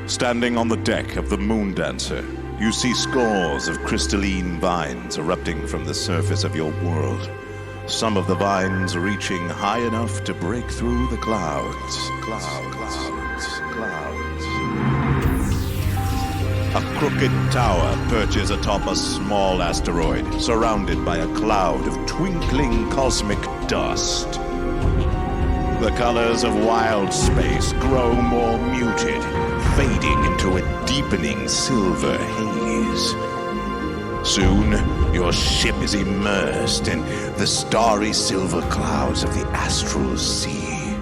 Standing on the deck of the Moon Dancer, you see scores of crystalline vines erupting from the surface of your world. Some of the vines reaching high enough to break through the clouds. A crooked tower perches atop a small asteroid, surrounded by a cloud of twinkling cosmic dust. The colors of wild space grow more muted, fading into a deepening silver haze. Soon, your ship is immersed in the starry silver clouds of the astral sea.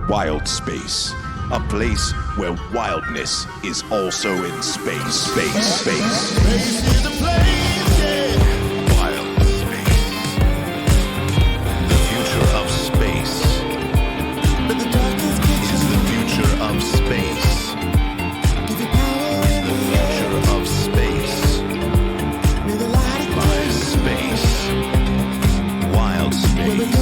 Wild space, a place where wildness is also in space. Space is a place, yeah. Wild space. The future of space. But the darkness is the future of space. The future of space. By space. Wild space.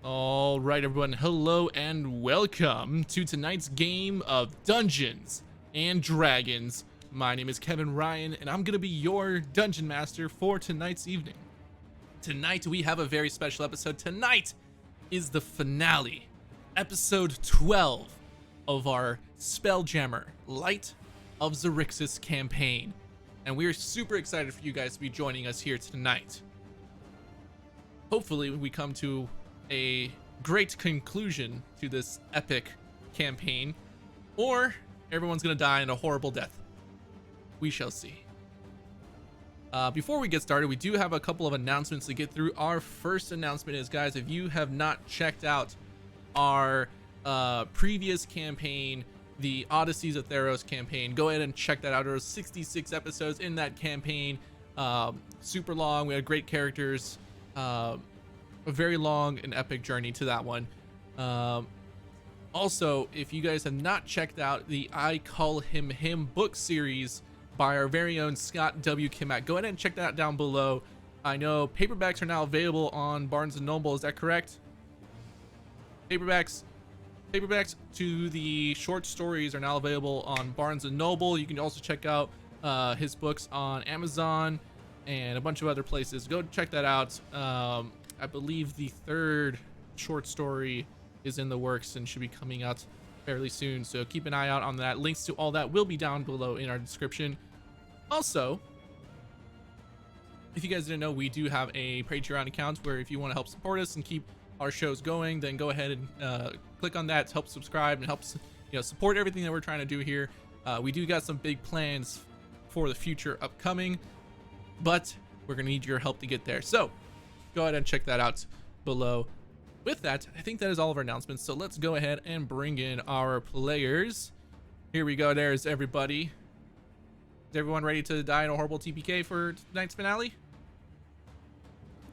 All right, everyone. Hello and welcome to tonight's game of Dungeons and Dragons. My name is Kevin Ryan, and I'm going to be your Dungeon Master for tonight's evening. Tonight, we have a very special episode. Tonight is the finale, episode 12 of our Spelljammer Light of Xaryxis campaign. And we are super excited for you guys to be joining us here tonight. Hopefully, we come to a great conclusion to this epic campaign, or everyone's gonna die in a horrible death. We shall see. Before we get started, we do have a couple of announcements to get through. Our first announcement is, guys, if you have not checked out our previous campaign, the Odysseys of Theros campaign, go ahead and check that out. There were 66 episodes in that campaign, super long. We had great characters, a very long and epic journey to that one. Also, if you guys have not checked out the I Call Him book series by our very own Scott W. Kimack, go ahead and check that down below. I know paperbacks are now available on Barnes & Noble. Is that correct? Paperbacks to the short stories are now available on Barnes & Noble. You can also check out his books on Amazon and a bunch of other places. Go check that out. I believe the third short story is in the works and should be coming out fairly soon, so keep an eye out on that. Links to all that will be down below in our description. Also, if you guys didn't know, we do have a Patreon account where if you want to help support us and keep our shows going, then go ahead and click on that to help subscribe and help support everything that we're trying to do here. We do got some big plans for the future upcoming, but we're gonna need your help to get there, so go ahead and check that out below. With that, I think that is all of our announcements, so let's go ahead and bring in our players. Here we go. There's everybody. Is everyone ready to die in a horrible TPK for tonight's finale?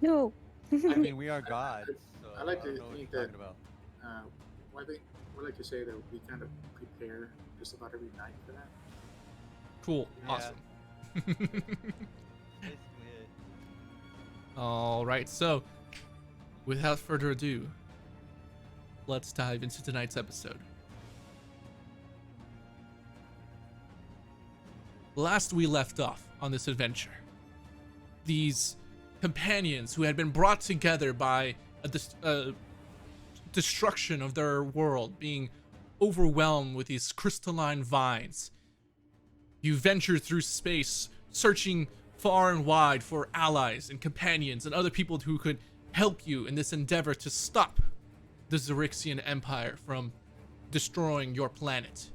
No. I mean, we are gods. So I like to don't know what think you're that. talking about. I like to say that we kind of prepare just about every night for that. Cool. Yeah. Awesome. Basically it. All right, so without further ado, let's dive into tonight's episode. Last we left off on this adventure, these companions who had been brought together by a destruction of their world, being overwhelmed with these crystalline vines. You venture through space, searching far and wide for allies and companions and other people who could help you in this endeavor to stop the Xaryxian Empire from destroying your planet.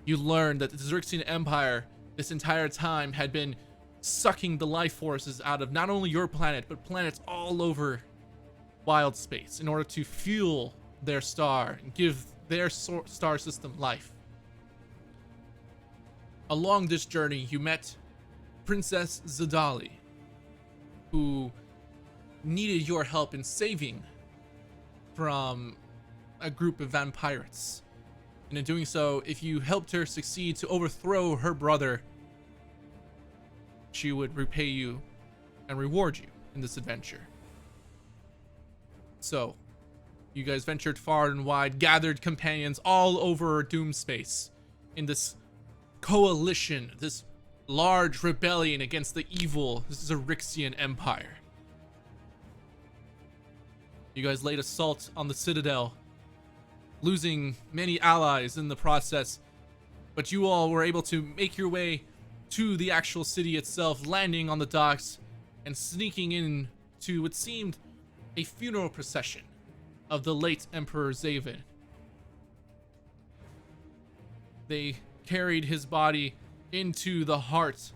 You learn that the Xaryxian Empire this entire time had been sucking the life forces out of not only your planet, but planets all over wild space in order to fuel their star and give their star system life. Along this journey, you met Princess Zadali, who needed your help in saving from a group of vampires. And in doing so, if you helped her succeed to overthrow her brother, she would repay you and reward you in this adventure. So, you guys ventured far and wide, gathered companions all over Doom space in this coalition, this large rebellion against the evil Xaryxian Empire. You guys laid assault on the Citadel, losing many allies in the process, but you all were able to make your way to the actual city itself, landing on the docks and sneaking in to what seemed a funeral procession of the late Emperor Zaven. They carried his body into the heart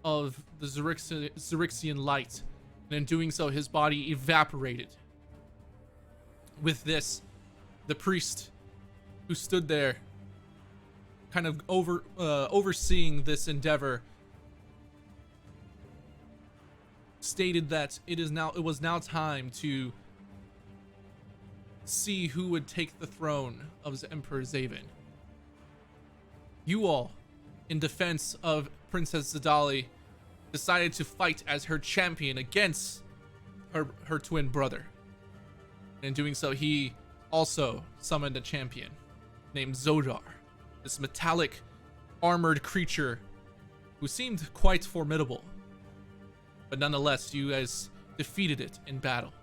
of the Xaryxian light, and in doing so, his body evaporated. With this, the priest who stood there, kind of overseeing this endeavor, stated that it was now time to see who would take the throne of Emperor Zaven. You all, in defense of Princess Zadali, decided to fight as her champion against her twin brother. And in doing so, he also summoned a champion named Zodar, this metallic armored creature who seemed quite formidable. But nonetheless, you guys defeated it in battle.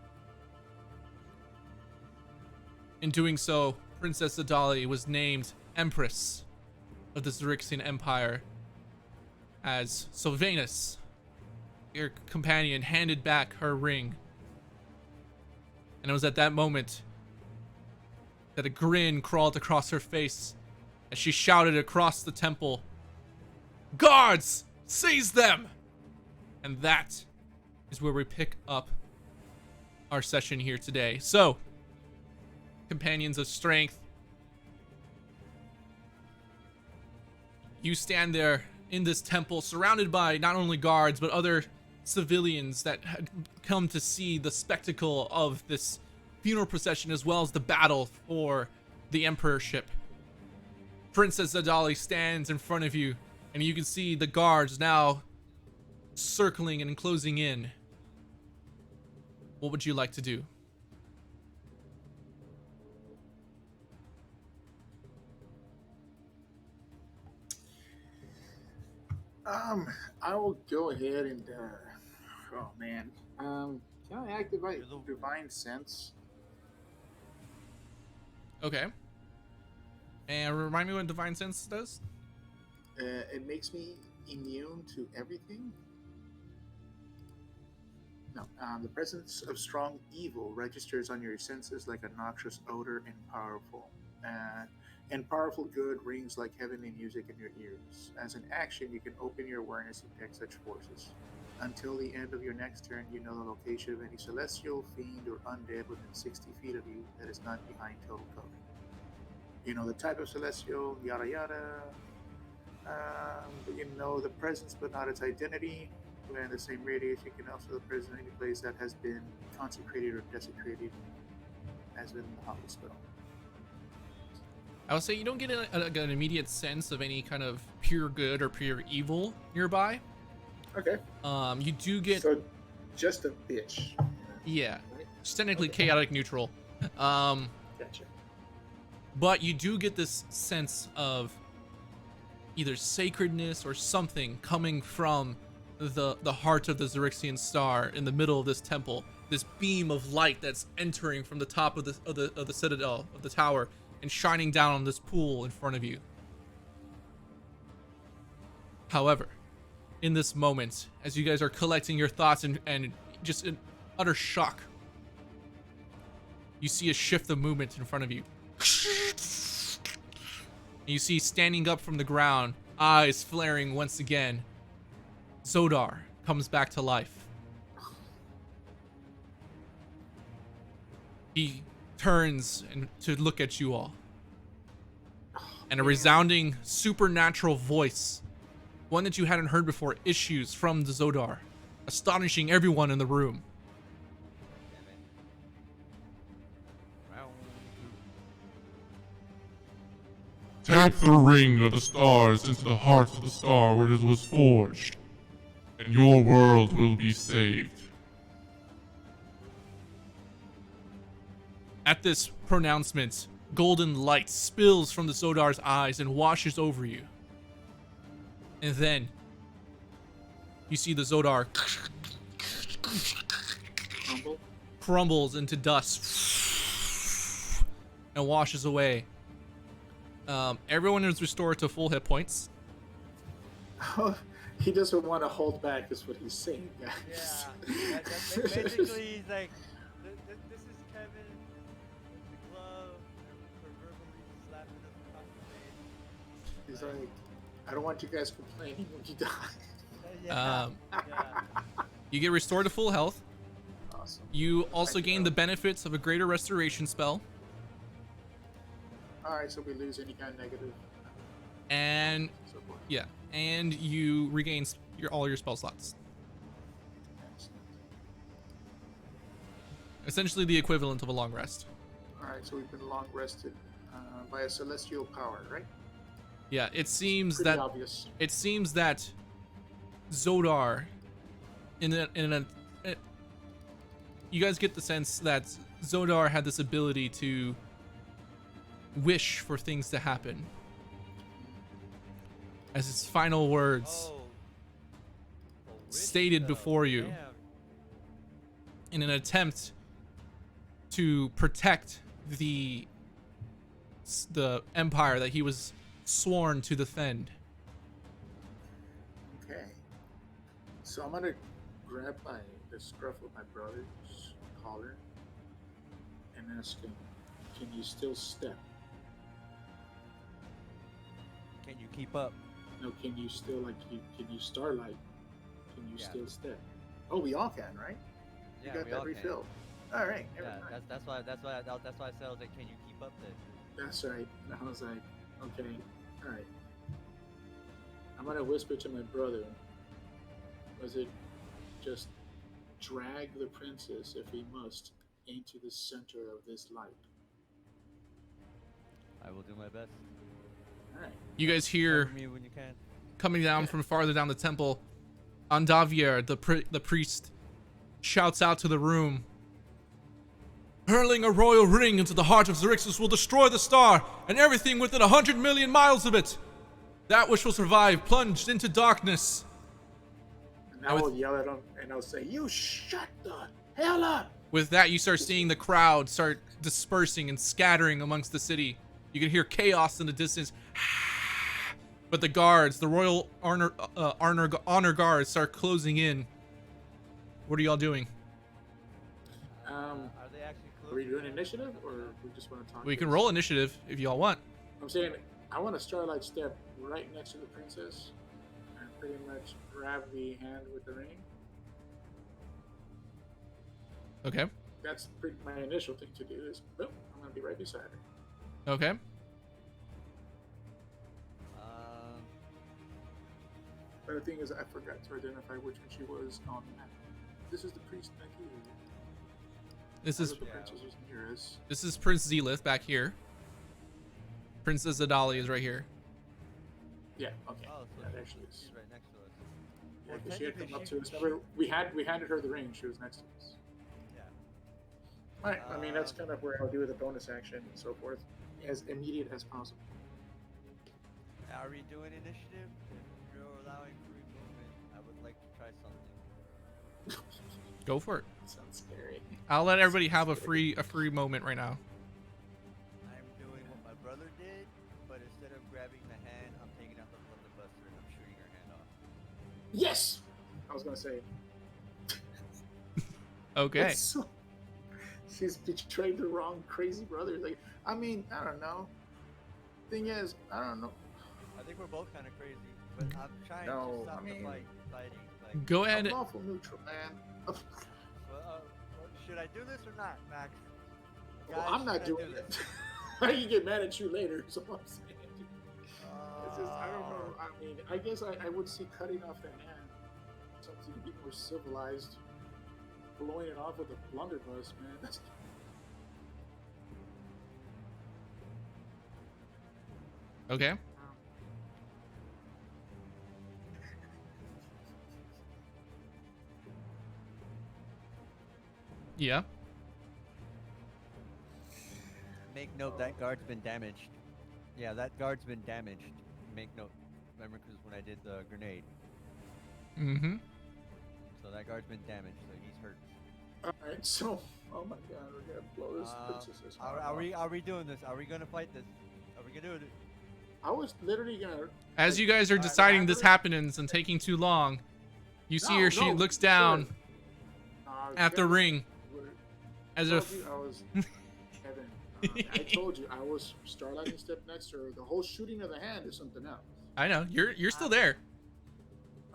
In doing so, Princess Zadali was named Empress of the Xaryxian Empire, as Sylvanus, your companion, handed back her ring. And it was at that moment that a grin crawled across her face as she shouted across the temple, "Guards, seize them!" And that is where we pick up our session here today. So, companions of strength, you stand there in this temple surrounded by not only guards but other civilians that had come to see the spectacle of this funeral procession as well as the battle for the emperorship. Princess Zadali stands in front of you, and you can see the guards now circling and closing in. What would you like to do? I will go ahead and oh man, can I activate Divine Sense? Okay. And remind me what Divine Sense does? It makes me immune to everything. No, the presence of strong evil registers on your senses like a noxious odor and powerful. And powerful good rings like heavenly music in your ears. As an action, you can open your awareness and detect such forces. Until the end of your next turn, you know the location of any celestial, fiend, or undead within 60 feet of you that is not behind total cover. You know the type of celestial, yada yada. You know the presence but not its identity. Within the same radius, you can also present any place that has been consecrated or desecrated, as in the Hollow Spell. I would say you don't get an immediate sense of any kind of pure good or pure evil nearby. Okay. You do get... So, just a bitch. Yeah. Right? It's technically Okay. chaotic neutral. Gotcha. But you do get this sense of either sacredness or something coming from the heart of the Xaryxian star in the middle of this temple. This beam of light that's entering from the top of the citadel, of the tower, and shining down on this pool in front of you. However, in this moment, as you guys are collecting your thoughts and just in utter shock, you see a shift of movement in front of you. And you see standing up from the ground, eyes flaring once again, Zodar comes back to life. He turns and to look at you all. And a resounding supernatural voice, one that you hadn't heard before, issues from the Zodar, astonishing everyone in the room. Tap the ring of the stars into the heart of the star where it was forged, and your world will be saved. At this pronouncement, golden light spills from the Zodar's eyes and washes over you. And then you see the Zodar crumbles into dust and washes away. Everyone is restored to full hit points. He doesn't want to hold back, is what he's saying, guys. Yeah. Basically, he's like, this is Kevin with the glove for verbally slapping us across the face. He's like, I don't want you guys complaining when you die. Yeah. You get restored to full health. Awesome. You also gain the benefits of a greater restoration spell. Alright, so we lose any kind of negative. And So forth. yeah, and you regain all your spell slots. Excellent. Essentially the equivalent of a long rest. Alright, so we've been long rested by a celestial power, right? Yeah, it seems Pretty that obvious. Zodar you guys get the sense that Zodar had this ability to wish for things to happen. As his final words stated before you, in an attempt to protect the empire that he was sworn to defend. Okay. So I'm gonna grab the scruff of my brother's collar and ask him, can you still step? Can you keep up? No, can you still, like, can you starlight? Can you Yeah. still step? Oh, we all can, right? Yeah, You got we that all can. refilled. All right, never Yeah, mind. that's why I said I was like, can you keep up then? That's right. And I was like, okay, all right. I'm gonna whisper to my brother. Was it just drag the princess, if we must, into the center of this light? I will do my best. All right. You guys hear Cover me when you can. coming down from farther down the temple, Andavier, the priest, shouts out to the room. Hurling a royal ring into the heart of Xaryxis will destroy the star and everything within 100 million miles of it. That which will survive plunged into darkness. And I will yell at him and I'll say, you shut the hell up! With that, you start seeing the crowd start dispersing and scattering amongst the city. You can hear chaos in the distance. But the guards, the royal honor guards, start closing in. What are y'all doing? Are they actually close? Are we doing initiative or we just want to talk? We can this? roll initiative if y'all want. I'm saying I want to starlight step right next to the princess and pretty much grab the hand with the ring. Okay. That's my initial thing to do is, boom, I'm going to be right beside her. Okay. But the thing is, I forgot to identify which one she was on the map. This is the priest back here. This That's is what the princess was near us. this is Prince Zelith back here. Princess Adali is right here. Yeah, okay. Oh, so That actually is. she's right next to us. Yeah, Well, 'cause she had come up technically to us. Remember, we handed her the ring. She was next to us. Yeah. Alright, I mean, that's kind of where I'll do with a bonus action and so forth. As immediate as possible. Are we doing initiative? If you're allowing free movement, I would like to try something. Go for it. Sounds scary. I'll let everybody have a free moment right now. I'm doing what my brother did, but instead of grabbing the hand, I'm taking out the buster and I'm shooting her hand off. Yes! I was going to say. Okay. It's so- she's betrayed the wrong crazy brother. Like, I mean, I don't know. Thing is, I don't know. I think we're both kind of crazy, but I'm trying No, to stop I mean- the fighting. Like, Go ahead. I'm lawful neutral, man. should I do this or not, Max? guys. I'm not gotta doing do it. this. I can get mad at you later. So I'm saying. It's just, I don't know. I mean, I guess I would see cutting off the hand, something a bit more civilized. Blowing it off with a blunderbuss, man. That's Okay. Yeah. Make note that guard's been damaged. Yeah, that guard's been damaged. Make note. Remember, because when I did the grenade, Mm-hmm. so that guard's been damaged, so he's hurt. all right. So, oh my God, we're gonna blow this princess's heart Are off. we doing this? Are we gonna fight this? Are we gonna do it? I was literally gonna. As you guys are deciding this happens and taking too long, you see her. She looks down at the ring, as if. I was. Kevin, I told you I was starlighting step next to her. The whole shooting of the hand is something else. I know you're still there.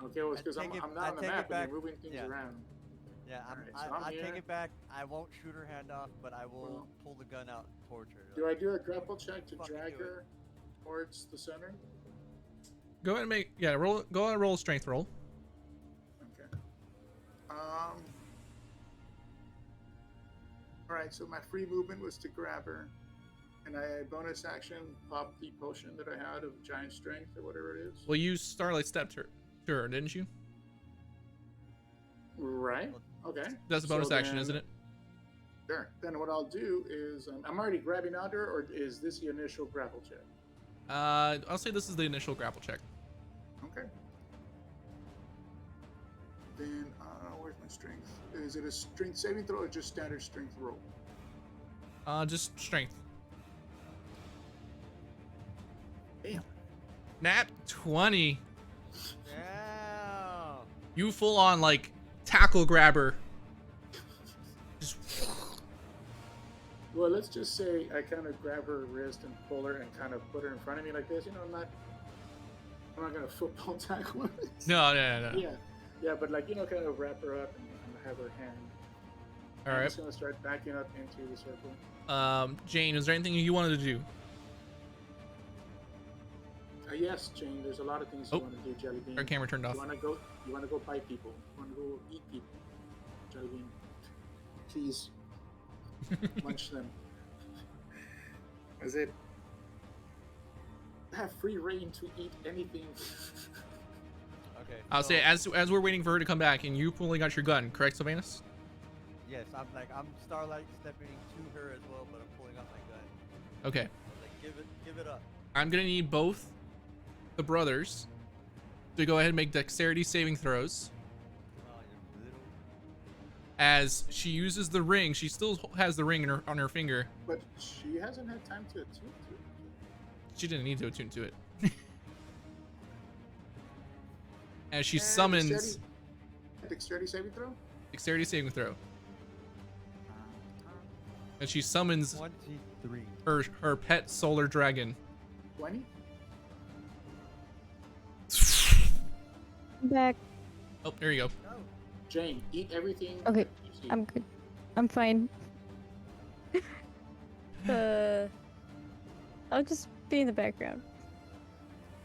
Okay, well, it's because I'm not on the map and you're moving things Yeah. around. Yeah, Alright, so I'm I take here. it back. I won't shoot her hand off, but I will Well, pull the gun out towards her. Do I do a grapple check to Fucking drag do it. her towards the center? Go ahead and make roll. Go ahead and roll a strength roll. Okay. All right. So my free movement was to grab her, and I bonus action popped the potion that I had of giant strength or whatever it is. Well, you starlight stepped her, didn't you? Right. Okay. That's a bonus So action, then- isn't it? Sure. Then what I'll do is I'm already grabbing onto her, or is this the initial grapple check? I'll say this is the initial grapple check. Okay. Then where's my strength? Is it a strength saving throw or just standard strength roll? Just strength. Damn. Nat 20. Yeah. You full on like tackle grabber. Just Well, let's just say I kind of grab her wrist and pull her and kind of put her in front of me like this. You know, I'm not gonna football tackle her. no. Yeah, but like kind of wrap her up and have her hand. All I'm right. just gonna start backing up into the circle. Jane, is there anything you wanted to do? Yes, Jane. There's a lot of things you want to do, Jelly Bean. Our camera turned off. You wanna go bite people. You wanna go eat people, Jelly Bean. Please munch them. Is it? Have free reign to eat anything. Okay. I'll so- say as we're waiting for her to come back, and you pulling out your gun, correct, Sylvanus? Yes, I'm starlight stepping to her as well, but I'm pulling out my gun. Okay. Like give it up. I'm gonna need both the brothers to go ahead and make dexterity saving throws. Oh, you little. As she uses the ring, she still has the ring on her finger. But she hasn't had time to attune to it. She didn't need to attune to it. As she And summons Dexterity saving throw? dexterity saving throw. As she summons 23. her pet solar dragon. 20? I'm back. Oh, there you go. Jane, eat everything. Okay, that you see. I'm good. I'm fine. I'll just be in the background.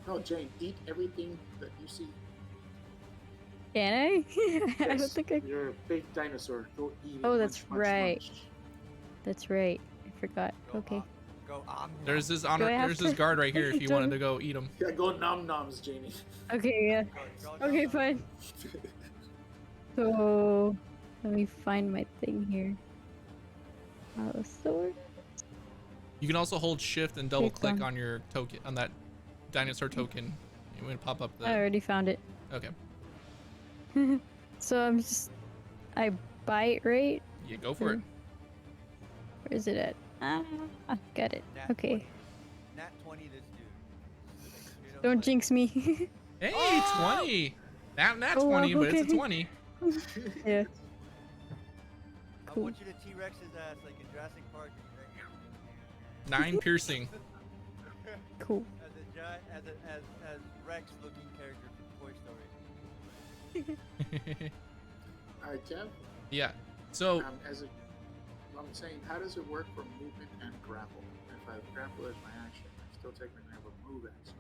No, Jane, eat everything that you see. Can I? I don't Yes, think I. You're a big dinosaur. Go eat it. Oh, that's Munch, munch, right. munch. That's right. I forgot. Go Okay. on. Go on. There's this Do I have there's this to- guard right here if you do I- wanted to go eat them. Yeah, go nom noms, Jamie. Okay. Yeah. Okay. Fine. So, let me find my thing here. Sword. You can also hold shift and double It's click on. on your token, on that dinosaur token. You want to pop up I the. already found it. Okay. So I bite, right? Yeah, go for it. Where is it at? Got it. Nat Okay. 20. Nat 20 this dude. You know, Don't like- jinx me. Hey, Oh! 20. Not Oh, 20, but it's a okay. 20. Yeah. I Cool. want you to T-Rex his ass like in Jurassic Park. 9 piercing. Cool. As a giant, as Rex looking character from Toy Story. Alright, Kev. Yeah. So As a I'm saying, how does it work for movement and grapple? If I grapple as my action, I still technically have a move action.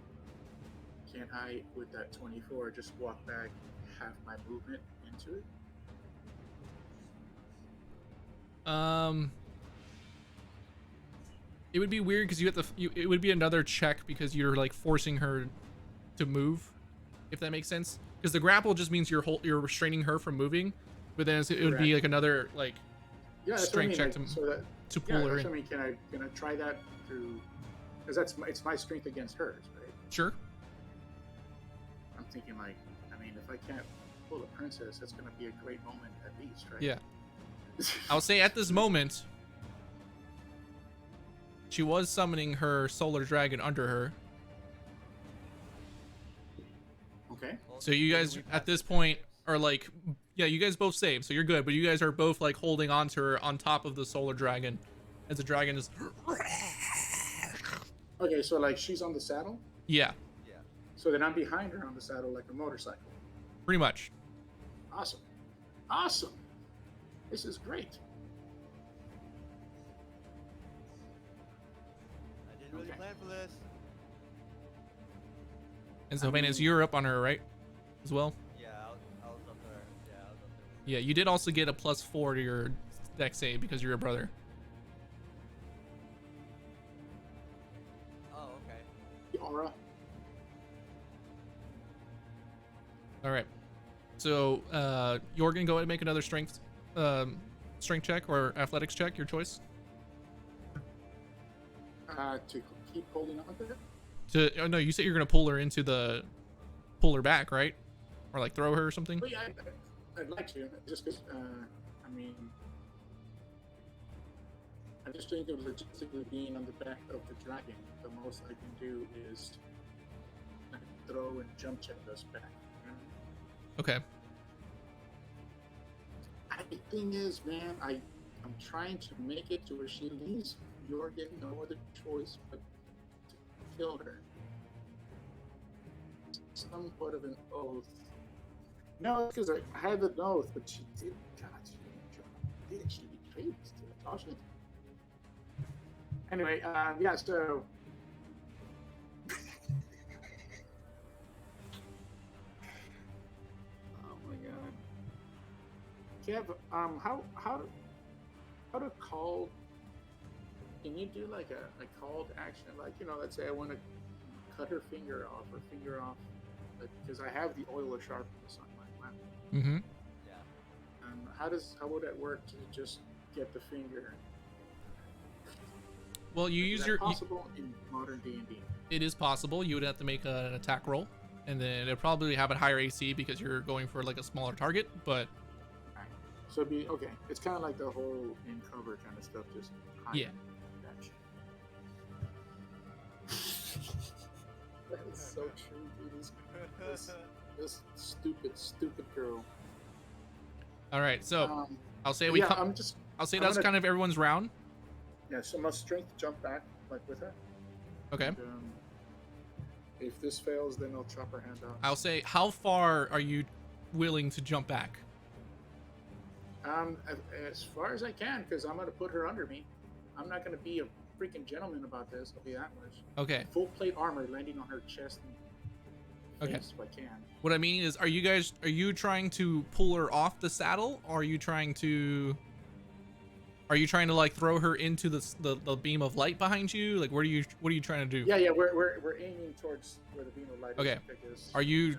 Can't I, with that 24, just walk back half my movement into it? It would be weird because you have to. It would be another check because you're like forcing her to move, if that makes sense. Because the grapple just means you're restraining her from moving, but then it would be like another like Yeah, that's strength what I check mean. Like, to pull her that's in. what I mean. Can I try that through? Because it's my strength against hers, right? Sure. I'm thinking like, I mean, if I can't pull a princess, that's gonna be a great moment at least, right? Yeah. I'll say at this moment, she was summoning her solar dragon under her. Okay. So you guys at this point are like, yeah, you guys both saved, so you're good. But you guys are both like holding on to her on top of the solar dragon, as the dragon is. Okay, so like she's on the saddle. Yeah, Yeah. So then I'm behind her on the saddle like a motorcycle. pretty much. Awesome. Awesome. This is great. I didn't really Okay. plan for this. And Sylvanas, you're up on her, right? As well. Yeah, I was up there. Yeah, I was up there. Yeah, you did also get a +4 to your dex save because you're a brother. Oh, okay. The aura. All right. So, Jorgen, go ahead and make another strength check or athletics check, your choice. To keep holding on to it. Oh no, you said you're gonna pull her back, right? Or like throw her or something. But yeah, I'd like to. Just because, I mean, I just think of logistically being on the back of the dragon. The most I can do is throw and jump check us back. Okay. The thing is, man, I'm trying to make it to where she leaves. You're getting no other choice but to kill her. Somewhat of an oath. No, because I had an oath, but she did. God, she did. She betrayed us to Tasha. Anyway, yeah. So. Oh my God. Kev, how to call? Can you do like a called action? Like, let's say I want to cut her finger off because I have the oil of sharpness on my weapon. Mm-hmm. Yeah. How would that work to just get the finger? Well, you use your. Possible in modern D&D. It is possible. You would have to make an attack roll, and then it'll probably have a higher AC because you're going for like a smaller target. But Right. So it'd be okay. It's kind of like the whole in cover kind of stuff. Just hide. Yeah. That is so true, dude. This stupid girl. all right, so I'll say yeah, I'll say I'm that's gonna- kind of everyone's round. Yeah, so my strength jump back like with her. Okay. And, if this fails, then I'll chop her hand off. I'll say, how far are you willing to jump back? As far as I can, because I'm gonna put her under me. I'm not gonna be a freaking gentleman about this. I'll be that much. Okay. Full plate armor landing on her chest and Okay. face if I can. What I mean is, are you trying to pull her off the saddle, or are you trying to like throw her into the beam of light behind you? Like, what are you trying to do? Yeah, we're aiming towards where the beam of light Okay. is. Are you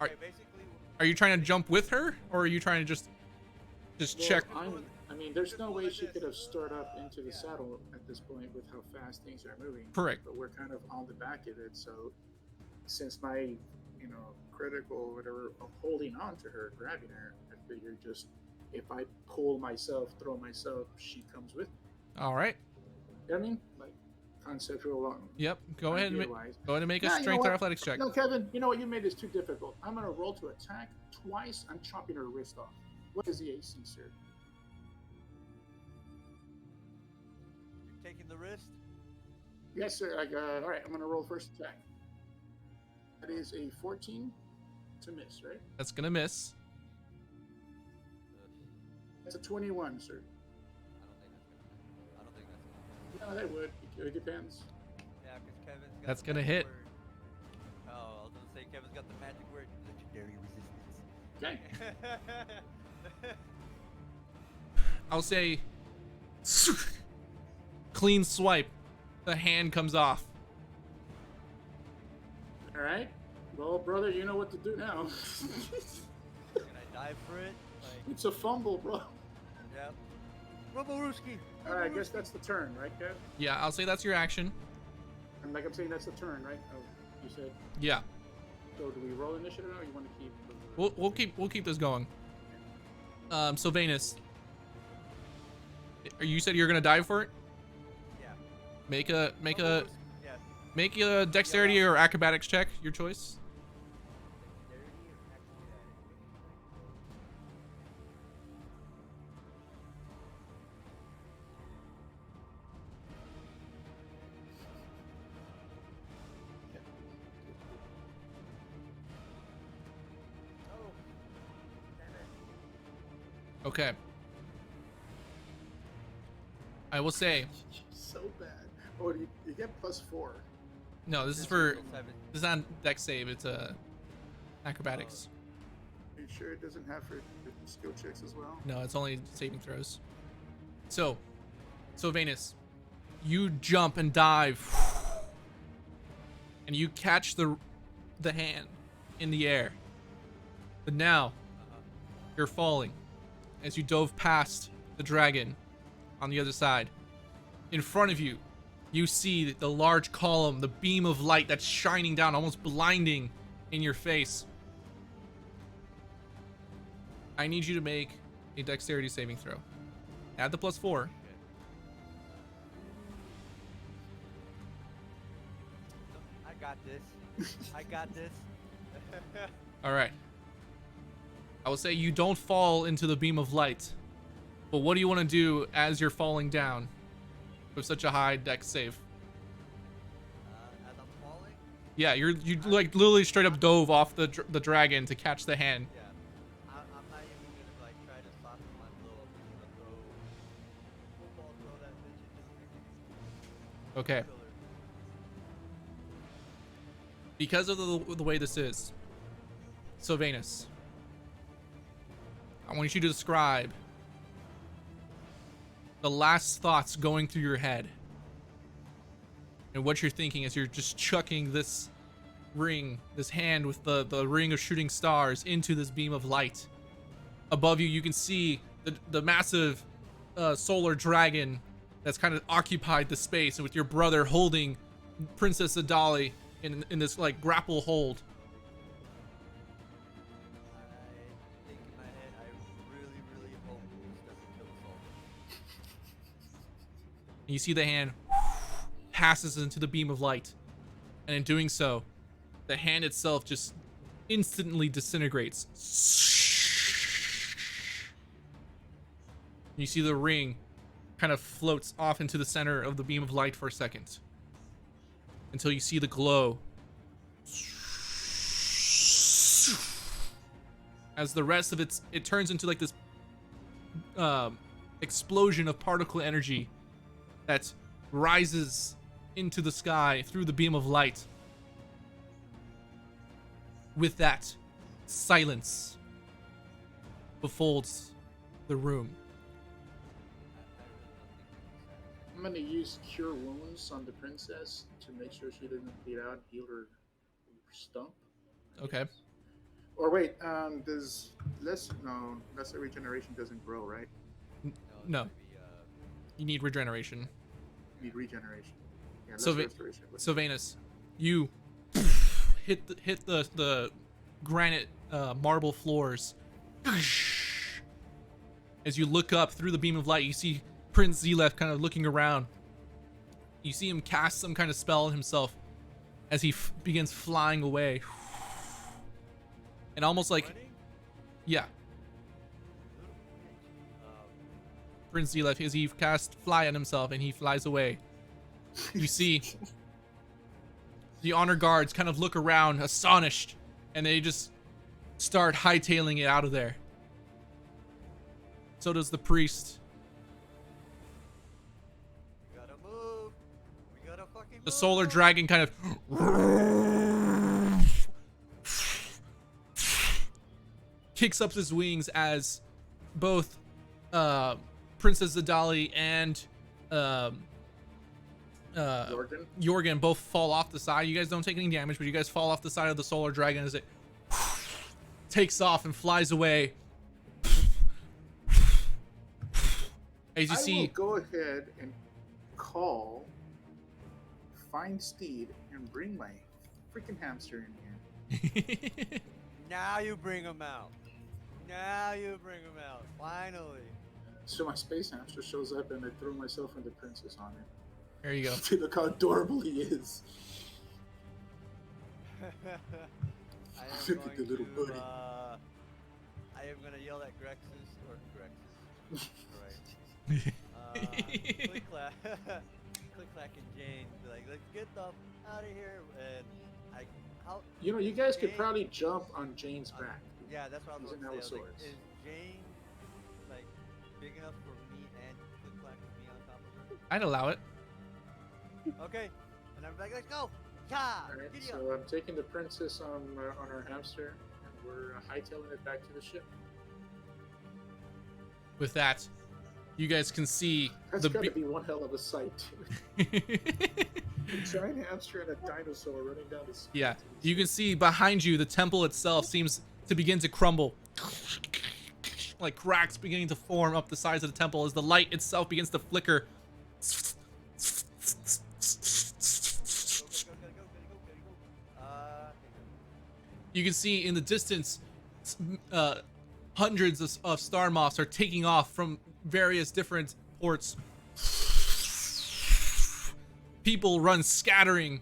Okay, basically. are you trying to jump with her, or are you trying to just Well, check? I mean, there's no way she could have stood up into the saddle at this point with how fast things are moving. Correct. But we're kind of on the back of it, so since my, critical whatever of holding on to her, grabbing her, I figured just if I pull myself, throw myself, she comes with me. All right. You know what I mean? Like conceptual. Yep. Go ahead and make a Yeah, you know strength or what? athletics check. No, Kevin, you know what? You made this too difficult. I'm gonna roll to attack twice. I'm chopping her wrist off. What is the AC, sir? You're taking the wrist. Yes, sir. All right, I'm gonna roll first attack. That is a 14 to miss, right? That's gonna miss. That's a 21, sir. I don't think that's That would. It depends. Yeah, because Kevin's got That's the gonna magic hit. word. Oh, I was gonna say Kevin's got the magic word, legendary resistance. Okay. I'll say clean swipe. The hand comes off. All right. Well, brother, you know what to do now. Can I dive for it? Like, It's a fumble, bro. yep. Roboruski! All right, I guess that's the turn, right, Kev? Yeah, I'll say that's your action. And like I'm saying, that's the turn, right? Oh, you said. Yeah. So do we roll initiative or you want to keep? We'll keep this going. Sylvanus, you said you're gonna dive for it. Yeah. Make a Yeah. make a dexterity or acrobatics check, your choice. Dexterity or acrobatics? Oh. Damn it. Okay. I will say So bad. Oh, you get +4. no. This is for Seven. this is not dex save. It's acrobatics. Are you sure it doesn't have for skill checks as well? No, it's only saving throws. So, Sylvanus, you jump and dive, and you catch the hand in the air. But now you're falling as you dove past the dragon on the other side. In front of you, you see the large column, the beam of light that's shining down, almost blinding in your face. I need you to make a dexterity saving throw. Add the +4. I got this. I got this. All right. I will say you don't fall into the beam of light. But what do you want to do as you're falling down with such a high dex save? As I'm falling? Yeah, you like literally straight up dove off the dragon to catch the hand. Yeah. I'm not even gonna like try to soften my blow. I'm just gonna throw football, throw that bitch and just Okay. kill her. Because of the way this is, Sylvanus, I want you to describe the last thoughts going through your head and what you're thinking as you're just chucking this ring, this hand with the ring of shooting stars into this beam of light. Above you, you can see the massive solar dragon that's kind of occupied the space, and with your brother holding Princess Adali in this like grapple hold. I think in my head, I really, really hope this doesn't kill us all. And you see the hand passes into the beam of light, and in doing so, the hand itself just instantly disintegrates. You see the ring kind of floats off into the center of the beam of light for a second, until you see the glow as the rest of it turns into like this explosion of particle energy that rises into the sky through the beam of light. With that, silence befolds the room. I'm gonna use Cure Wounds on the princess to make sure she doesn't bleed out, heal her stump. Okay. Or wait, does lesser regeneration doesn't grow, right? No. It's gonna be, You need regeneration. You need regeneration. Yeah, So lesser restoration. Sylvanus, you hit the granite marble floors. As you look up through the beam of light, you see Prince Zelef kind of looking around. You see him cast some kind of spell on himself as he begins flying away. And almost like, running? yeah, Um, Prince Zelef, as he cast fly on himself and he flies away. You see the honor guards kind of look around astonished, and they just start hightailing it out of there. So does the priest. you gotta move. The solar dragon kind of kicks up his wings as both Princess Zadali and Jorgen both fall off the side. You guys don't take any damage, but you guys fall off the side of the solar dragon as it takes off and flies away. As you I see, will go ahead and call, find Steed, and bring my freaking hamster in here. Now you bring him out. Now you bring him out. Finally. So my space hamster shows up, and I throw myself and the princess on it. there you go. Look how adorable he is. I am Look at going the little to, buddy. I am gonna yell at Grexus or Grexus. Right. Click clack, click clack, and Jane. Be like, let's get the f out of here. And You know, you guys could Jane- probably jump on Jane's back. Yeah, that's what I was He's an going to say. I was Allosaurus. like, is Jane like big enough for me and click clack to be on top of I'd allow it. her? Okay. And I'm like, let's go. Yeah. Alright, Giddy so up. I'm taking the princess on our hamster, and we're hightailing it back to the ship. With that, you guys can see That's the gotta be one hell of a sight. A giant hamster and a dinosaur running down the street. yeah, you can see behind you the temple itself seems to begin to crumble. Like cracks beginning to form up the sides of the temple as the light itself begins to flicker. Go. You can see in the distance hundreds of star moths are taking off from various different ports. People run scattering.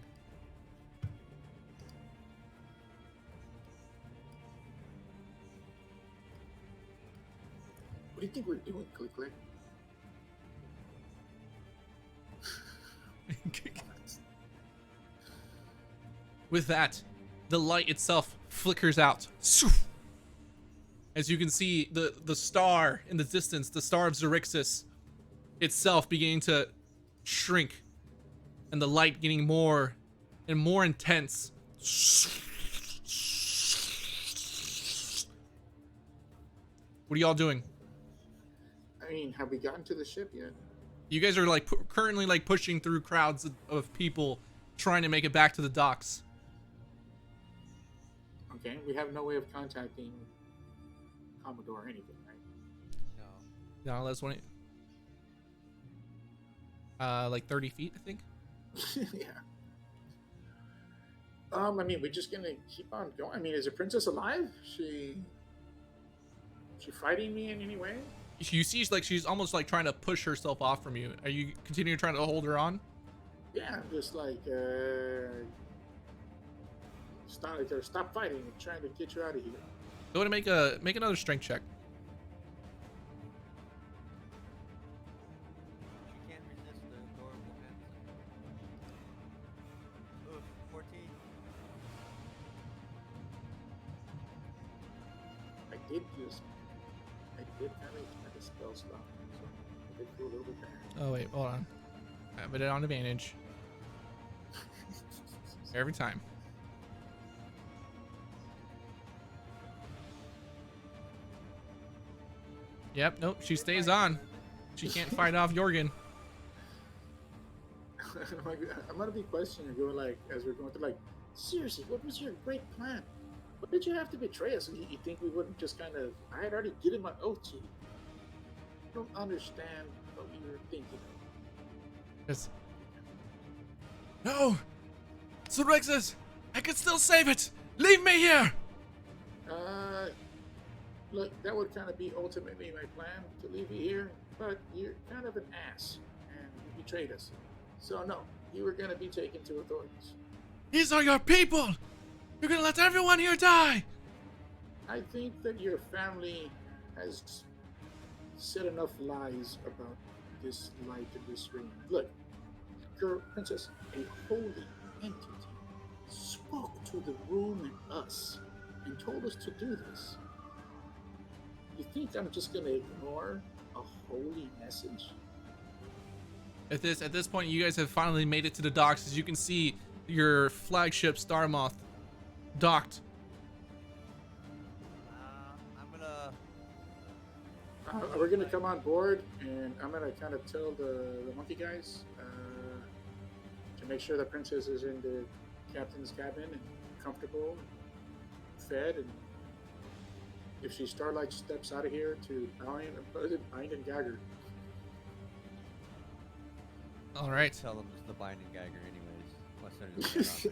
What do you think we're doing, Click Click? With that, the light itself flickers out. As you can see, the star in the distance, the star of Xaryxis itself beginning to shrink, and the light getting more and more intense. What are y'all doing? I mean, have we gotten to the ship yet? You guys are like currently like pushing through crowds of people trying to make it back to the docks. Okay, we have no way of contacting Commodore or anything, right? No. No, that's one. Like 30 feet, I think. Yeah. I mean, we're just gonna keep on going. I mean, is the princess alive? She fighting me in any way? You see, she's almost like trying to push herself off from you. Are you continuing trying to hold her on? Yeah, I'm just like stop fighting. I'm trying to get you out of here. Go ahead and make another strength check. She can't resist the adorable hamster. Oof, 14. I did kind of spell stuff, so I did feel a little bit bad. Oh wait, hold on. I put it on advantage every time. Yep, nope, she stays on. She can't fight off Jorgen. I'm gonna be questioning, going like, as we're going through, like, seriously, what was your great plan? What did you have to betray us? You think we wouldn't just kind of? I had already given my oath to you. I don't understand what you were thinking. Yes. No! Xaryxis! I can still save it! Leave me here! Look, that would kind of be ultimately my plan, to leave you here, but you're kind of an ass, and you betrayed us. So no, you were gonna be taken to authorities. These are your people! You're gonna let everyone here die! I think that your family has said enough lies about this light and this ring. Look, your princess, a holy entity, spoke to the room and us and told us to do this. You think I'm just gonna ignore a holy message? At this point, you guys have finally made it to the docks. As you can see, your flagship Star Moth docked. We're gonna come on board, and I'm gonna kind of tell the monkey guys to make sure the princess is in the captain's cabin and comfortable, and fed, and if she Starlight steps out of here, to bind and gag her. All right. Tell them it's the binding gagger, anyways. Unless they're just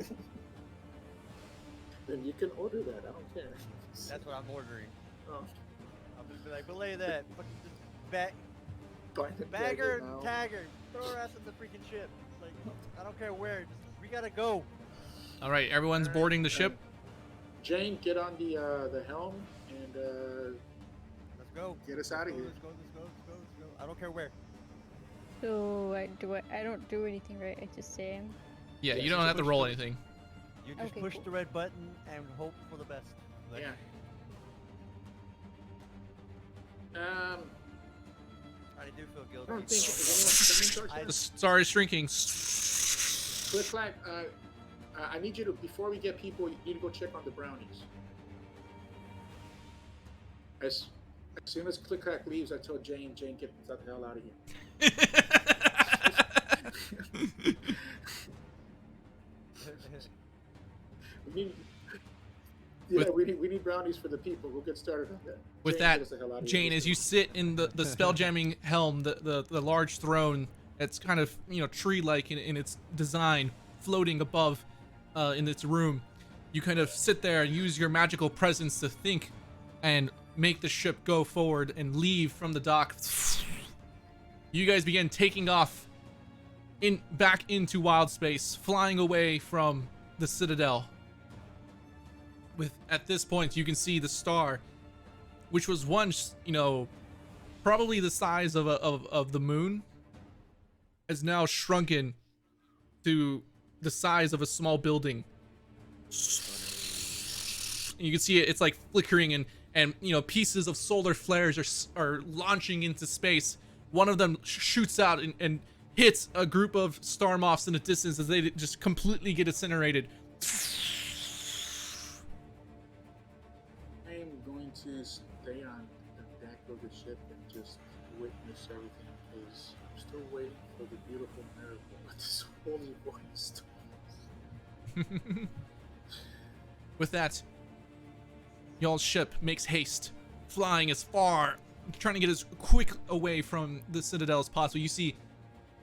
Then you can order that. I don't care. That's what I'm ordering. Oh. I'm just be like, belay that. Fucking just Bind and bag gag her, now. tag her, throw her ass in the freaking ship. Like, I don't care where. Just, we gotta go. All right, everyone's boarding the ship. Jane, get on the helm and Let's go. get us out of here. Let's go. I don't care where. So I don't do anything, right? I just say I'm. Yeah, Yes, you don't it's have to push roll the- anything. You just Okay, push cool. the red button and hope for the best. Like, Yeah. I do feel I guilty. don't think so- anyone The star is shrinking. Click clack. I need you to, before we get people, you need to go check on the brownies. As soon as Click Clack leaves, I told Jane, get the hell out of here. We need, we need brownies for the people. We'll get started on that. With Jane, that, get us the hell out of Jane, here. as you sit in the spelljamming helm, the large throne that's kind of tree-like in its design, floating above in its room, you kind of sit there and use your magical presence to think and make the ship go forward and leave from the dock. You guys begin taking off back into wild space, flying away from the Citadel. At this point, you can see the star, which was once, probably the size of the moon, has now shrunken to the size of a small building. And you can see it's like flickering, and pieces of solar flares are launching into space. One of them shoots out and hits a group of star moths in the distance as they just completely get incinerated. I am going to stay on the deck of the ship and just witness everything, because I'm still waiting for the beautiful miracle of this holy voice. With that, y'all's ship makes haste, flying as far, trying to get as quick away from the Citadel as possible. You see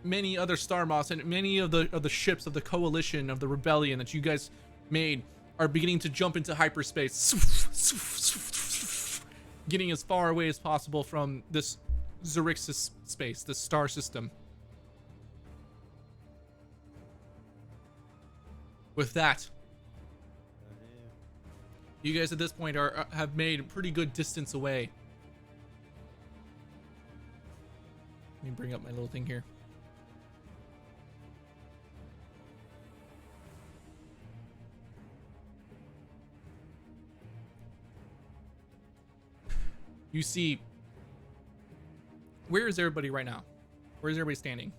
many other Star Moths and many of the ships of the coalition of the rebellion that you guys made are beginning to jump into hyperspace, getting as far away as possible from this Xaryxis space, this star system. With that, you guys at this point have made a pretty good distance away. Let me bring up my little thing here. You see, where is everybody right now? Where is everybody standing?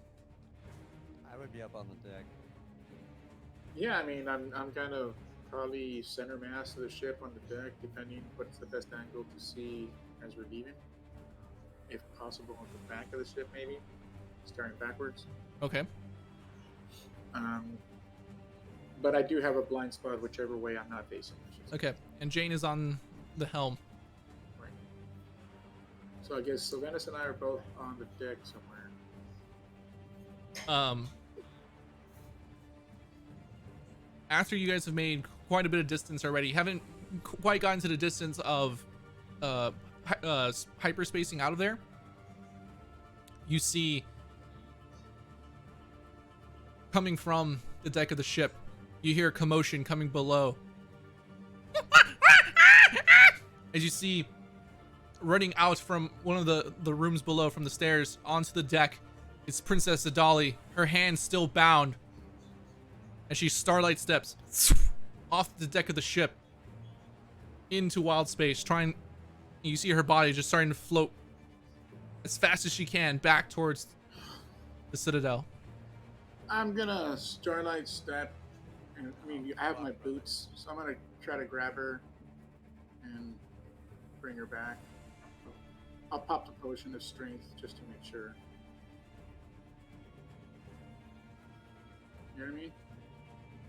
I would be up on the deck. Yeah, I mean, I'm kind of probably center mass of the ship on the deck, depending what's the best angle to see as we're leaving. If possible, on the back of the ship, maybe starting backwards. Okay. But I do have a blind spot whichever way I'm not facing. Okay. And Jane is on the helm. Right. So I guess Sylvanas and I are both on the deck somewhere. After you guys have made quite a bit of distance already, haven't quite gotten to the distance of hyperspacing out of there, you see coming from the deck of the ship, you hear commotion coming below. As you see running out from one of the rooms below, from the stairs onto the deck, it's Princess Adali, her hand still bound, as she starlight steps off the deck of the ship into wild space, you see her body just starting to float as fast as she can back towards the Citadel. I'm gonna Starlight Step, and I mean, I have my boots, so I'm gonna try to grab her and bring her back. I'll pop the potion of strength just to make sure. You know what I mean?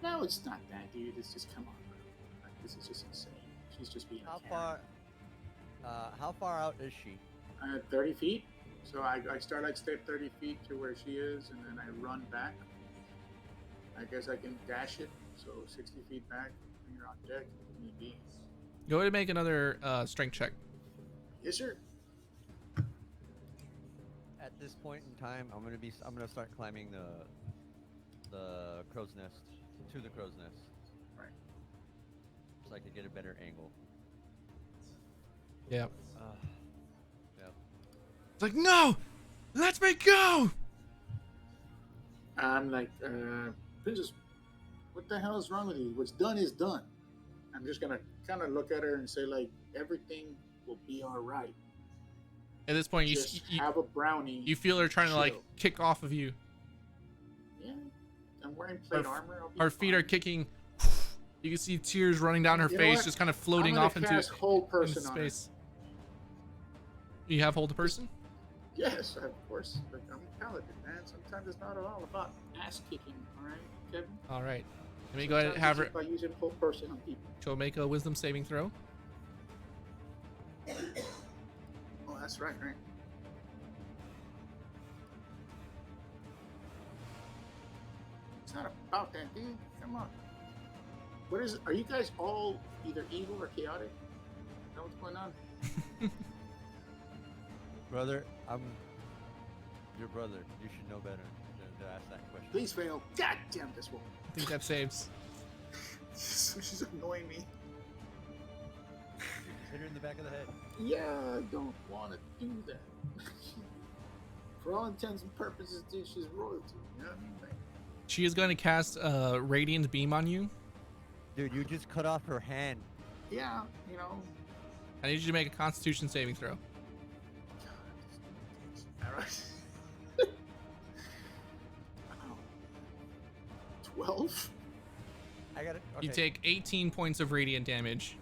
No, it's not that, dude. It's just, come on, bro. Like, this is just insane. She's just being a Karen. How far out is she? 30 feet. So I Starlight Step 30 feet to where she is, and then I run back. I guess I can dash it, so 60 feet back, bring her on deck, if need be. Go ahead and make another strength check. Yes, sir. At this point in time, I'm gonna start climbing the crow's nest to the crow's nest. Right. So I could get a better angle. Yeah. Yep. It's like, no! Let me go! I'm like, Princess, what the hell is wrong with you? What's done is done. I'm just gonna kind of look at her and say, like, everything will be all right. At this point, Just have a brownie. you feel her trying to like chill. kick off of you. Yeah, I'm wearing plate armor. I'll be Her feet are fine. kicking. You can see tears running down her You know face, what? just kind of floating I'm gonna off into cast hold person on her. space. You have hold a person? Yes, of course. But I'm a paladin, man. Sometimes it's not all about ass kicking, all right, Kevin? All right. Let me go ahead and Sometimes have it's her. by using hold person on people. She'll make a wisdom saving throw. Oh, that's right. It's not about that, dude. Come on. What is it? Are you guys all either evil or chaotic? Is that what's going on? Brother, I'm your brother. You should know better than to ask that question. Please fail. God damn this woman. I think that saves. She's annoying me. Hit her in the back of the head. Yeah, I don't want to do that. For all intents and purposes, dude, she's royalty. You know what I mean? Like, She is going to cast a radiant beam on you. Dude, you just cut off her hand. yeah, you know. I need you to make a Constitution saving throw. All right. 12? I got it. Okay. You take 18 points of radiant damage.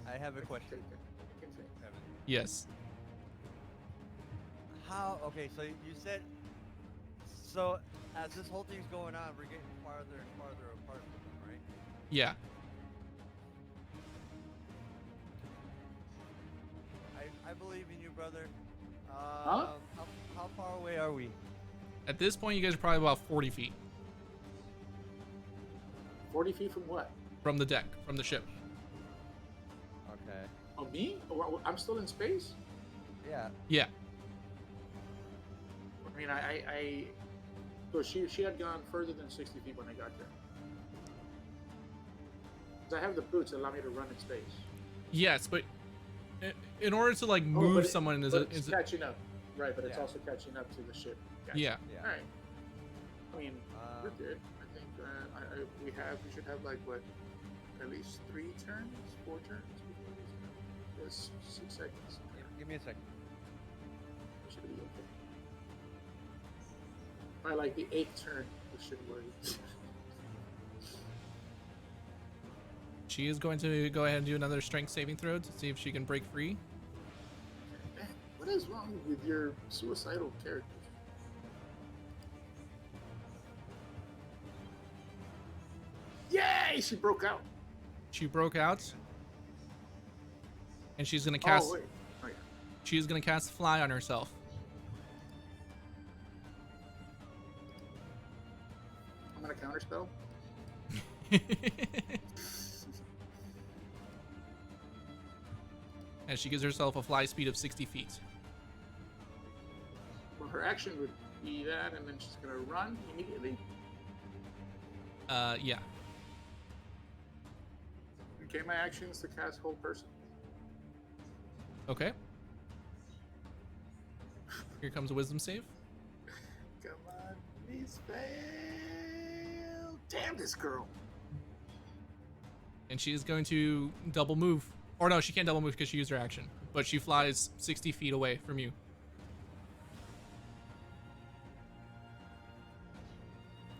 I have a question. Kevin. Yes. How? Okay, so you said. So as this whole thing's going on, we're getting farther and farther apart from them, right? Yeah. I believe in you, brother. Huh? How far away are we? At this point, you guys are probably about 40 feet 40 feet from what? from the deck, from the ship. Okay. Oh, me? Oh, I'm still in space? Yeah. Yeah. I mean, I so she had gone further than 60 feet when I got there. 'Cause I have the boots that allow me to run in space. Yes, but in order to like Oh, move but someone but is a, it's catching up. Right, but it's Yeah. also catching up to the ship. Gotcha. yeah. Yeah. All right. I mean, we're good. I think we should have like what, at least 3 turns, 4 turns before this. 6 seconds. Give me a second. Should be okay. By like the 8th turn, we should worry. She is going to go ahead and do another strength saving throw to see if she can break free. Man, what is wrong with your suicidal character? Yay! She broke out. She broke out, and she's gonna cast. Oh wait. Oh, yeah. She's gonna cast fly on herself. I'm gonna counterspell. And she gives herself a fly speed of 60 feet. Well, her action would be that, and then she's gonna run immediately. Yeah. Okay, my action is to cast whole person. Okay. Here comes a wisdom save. Come on, please fail. Damn this girl. And she is going to double move. Or no, she can't double move because she used her action. But she flies 60 feet away from you.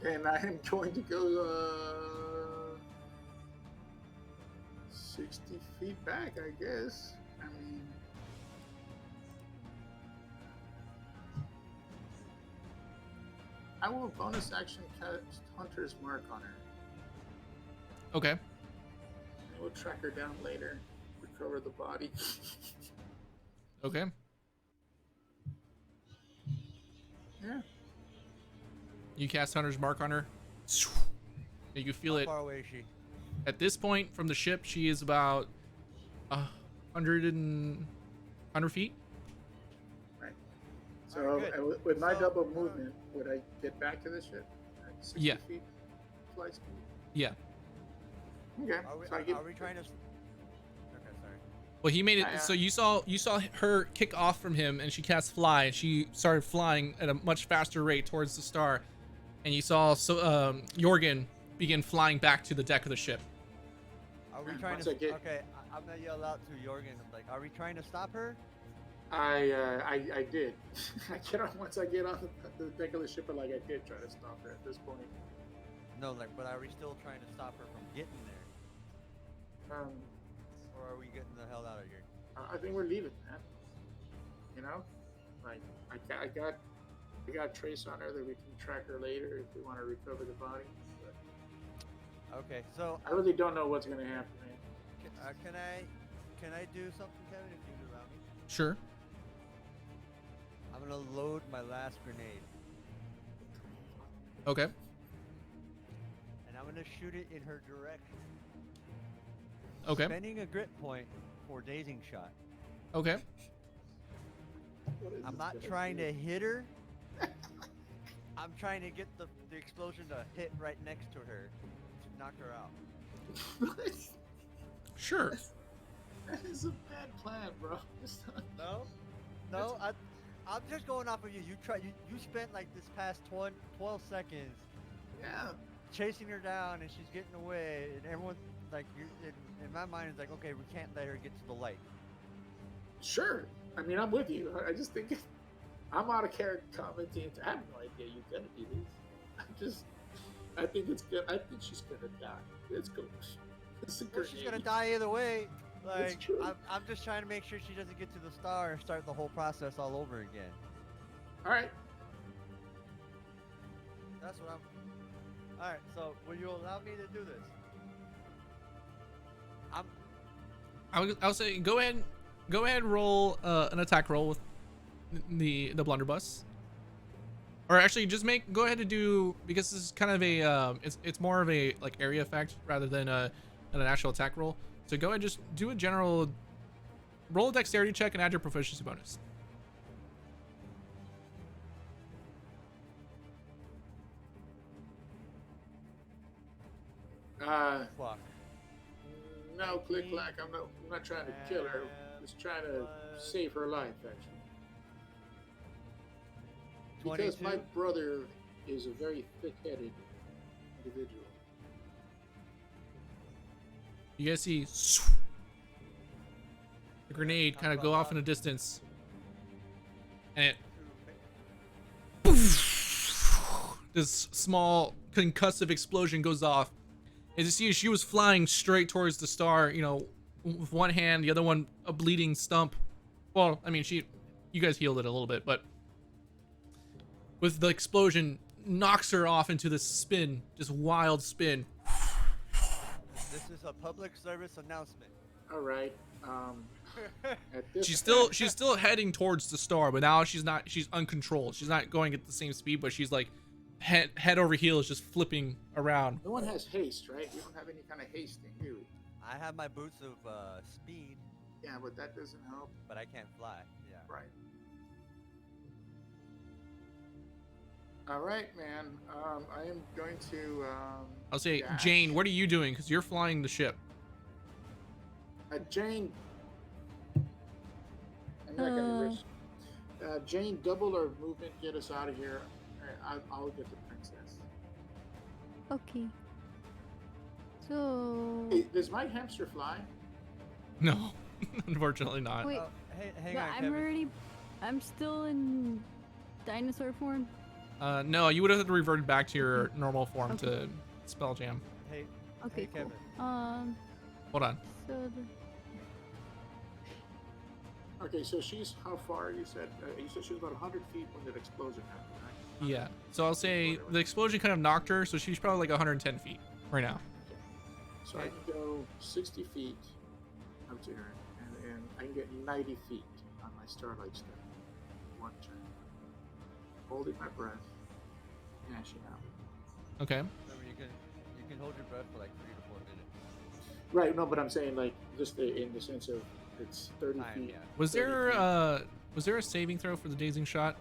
And I am going to go 60 feet back, I guess. I mean, I will bonus action cast Hunter's Mark on her. Okay. And we'll track her down later. Recover the body. Okay. Yeah. You cast Hunter's Mark on her. You can feel How it. far away is she? At this point from the ship, she is about 100 feet. Right. So Alright, good. with my So, double movement, would I get back to the ship at 60 Yeah. feet fly speed? Yeah. Okay. Are we, So I get, are we trying to? Okay, sorry. Well, he made it. So you saw her kick off from him, and she cast fly. And she started flying at a much faster rate towards the star, and you saw Jorgen begin flying back to the deck of the ship. Are we And trying once to? I get- Okay, I'm gonna yell out to Jorgen. I'm like, are we trying to stop her? I did. I get on once I get on the deck of the ship, like I did try to stop her at this point. No, like, but are we still trying to stop her from getting there, or are we getting the hell out of here? I think we're leaving, man. You know, like I got trace on her that we can track her later if we want to recover the body. But Okay, so I really don't know what's gonna happen, man. can I do something, Kevin? If you allow me, Sure. I'm gonna load my last grenade, Okay. and I'm gonna shoot it in her direction. Okay. Spending a grit point for dazing shot. Okay. What is I'm this not gonna trying do? to hit her. I'm trying to get the explosion to hit right next to her, to knock her out. Sure. That is a bad plan, bro. It's not- No, I'm just going off of you. You spent like this past 12 seconds Yeah. chasing her down, and she's getting away, and everyone like in my mind is like, okay, we can't let her get to the light. Sure. I mean, I'm with you. I just think I'm out of character commenting. I have no idea you're gonna do this. I think it's good. I think she's gonna die. Let's go. It's a Well, she's gonna grenade. die either way. That's Like, true. I'm just trying to make sure she doesn't get to the star and start the whole process all over again. All right. That's what I'm. All right. So, will you allow me to do this? I'll say go ahead and roll an attack roll with the blunderbuss. Or actually, just go ahead and do, because this is kind of a it's more of a like area effect rather than an actual attack roll. So go ahead and just do a general roll a dexterity check and add your proficiency bonus. Fuck. No, click clack. I'm not trying to kill her. Just trying to save her life, actually. Because 22? my brother is a very thick-headed individual. You guys see the grenade kind of go off in the distance, and it this small concussive explosion goes off. As you see, she was flying straight towards the star, you know, with one hand, the other one a bleeding stump. Well, I mean, you guys healed it a little bit, but with the explosion, knocks her off into this spin, this wild spin. This is a public service announcement. All right. At this She's still heading towards the star, but now she's uncontrolled. She's not going at the same speed, but she's like head over heels, just flipping around. No one has haste, right? We don't have any kind of hasting, do we? I have my boots of speed, Yeah, but that doesn't help. but I can't fly. Yeah. Right. All right, man. I am going to. I'll say, dash. Jane, what are you doing? Because you're flying the ship. Jane. I'm not gonna risk. Jane, double our movement. Get us out of here. I'll get the princess. Okay. So. Hey, does my hamster fly? No, unfortunately not. Wait, Hang but on, Kevin. I'm still in dinosaur form. No, you would have reverted back to your normal form to Spelljam. Hey, Okay, hey, cool. Kevin. Hold on. So Okay, so she's how far? You said she was about 100 feet when that explosion happened, right? Yeah. So I'll say the explosion kind of knocked her, so she's probably like 110 feet right now. So I can go 60 feet up to her, and I can get 90 feet on my starlight step. One turn. Holding my breath, dashing out. Okay. Remember, you can hold your breath for like 3 to 4 minutes. Right, no, but I'm saying like just in the sense of it's 30 feet. Yeah. Was 30 there a saving throw for the dazing shot?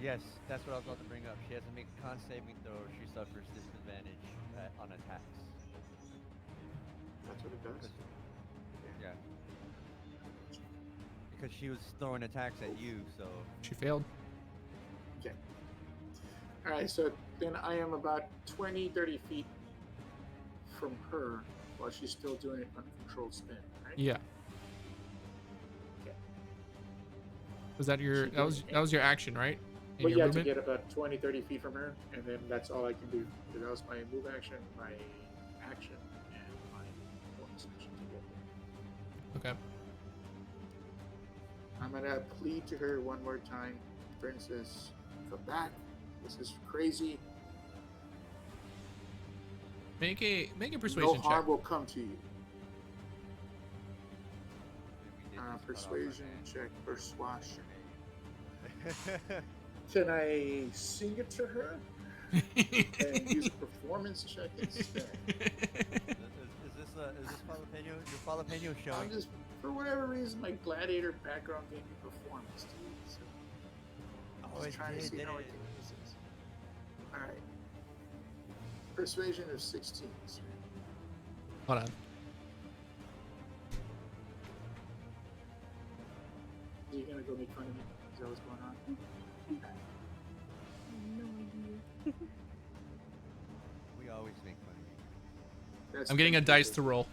Yes, that's what I was about to bring up. She has to make a con saving throw or she suffers disadvantage on attacks. That's what it does. Yeah. Because she was throwing attacks at you, so. She failed. Okay. All right, so then I am about 20, 30 feet from her while she's still doing an uncontrolled spin, right? Yeah. Okay. Was that your that was your action, right? In But your you have to movement? get about 20, 30 feet from her, and then that's all I can do. So that was my move action, my action, and my bonus action to get there. Okay. I'm gonna plead to her one more time, Princess, come back. This is crazy. Make a No persuasion harm check. will come to you. We did just cut off her Persuasion hand. check, persuasion. Can I sing it to her and use a performance check instead? Is this jalapeno? Your jalapeno I'm showing? just, for whatever reason, my gladiator background gave me performance to you. So Oh, just it trying to did, see how didn't it? this is. All right. Persuasion of 16. Hold on. Are you gonna go make fun of me? Is that what's going on? no idea. We always make fun of you. That's I'm getting a dice to persuasion. roll.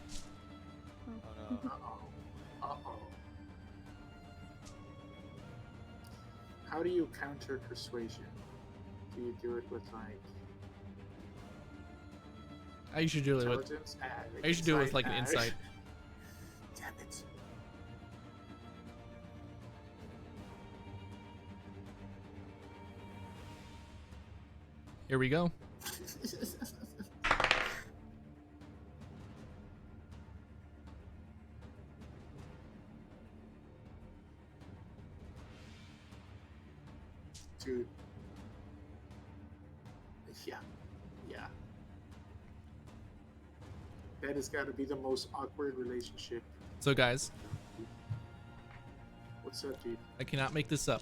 Oh no. Uh-oh. How do you counter persuasion? Do you do it with like I usually do it with intelligence? I usually do it with like an insight. Damn it. Here we go. Dude. Yeah. Yeah. That has got to be the most awkward relationship. So guys, What's up, dude? I cannot make this up.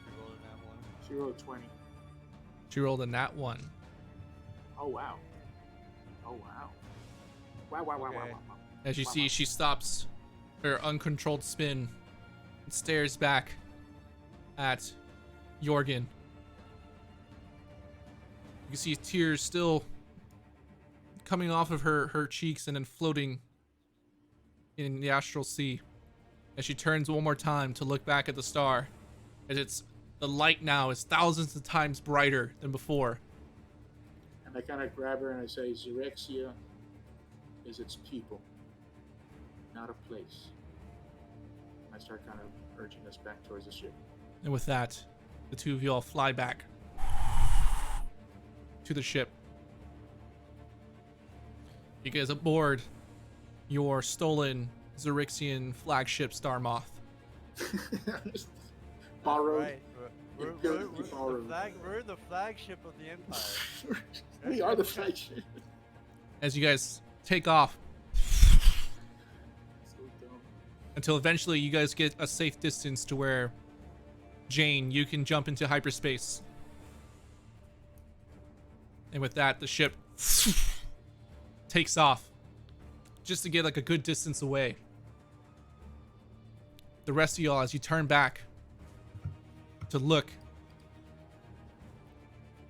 You rolling that one? She rolled 20. She rolled a nat 1. Oh, wow. Oh, wow. Wow, wow, wow, wow, Okay. wow, wow. As you Wow, see, wow. she stops her uncontrolled spin and stares back at Jorgen. You can see tears still coming off of her cheeks and then floating in the astral sea as she turns one more time to look back at the star, as the light now is thousands of times brighter than before. And I kind of grab her and I say, Xaryxia is its people, not a place. I start kind of urging us back towards the ship. And with that, the two of you all fly back to the ship. You guys aboard your stolen Xaryxian flagship Star Moth. Borrowed. Right. We're the flagship of the Empire. We are the flagship. As you guys take off So dumb. until eventually you guys get a safe distance to where Jane, you can jump into hyperspace. And with that, the ship takes off just to get like a good distance away. The rest of y'all, as you turn back to look,